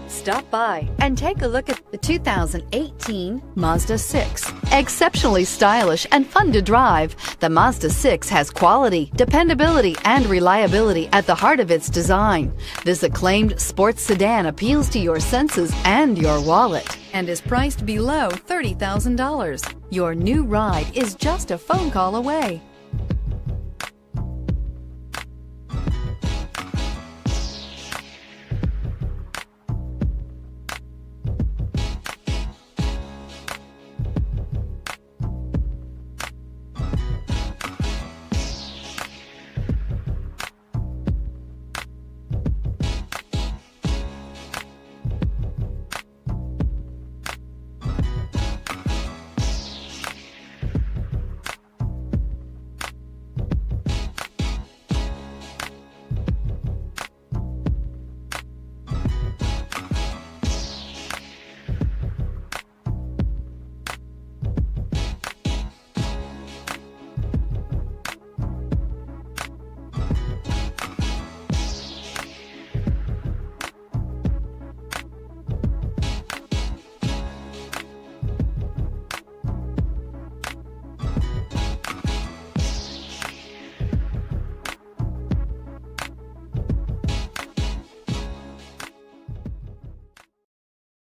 Stop by and take a look at the 2018 Mazda 6. Exceptionally stylish and fun to drive, the Mazda 6 has quality, dependability, and reliability at the heart of its design. This acclaimed sports sedan appeals to your senses and your wallet and is priced below $30,000. Your new ride is just a phone call away.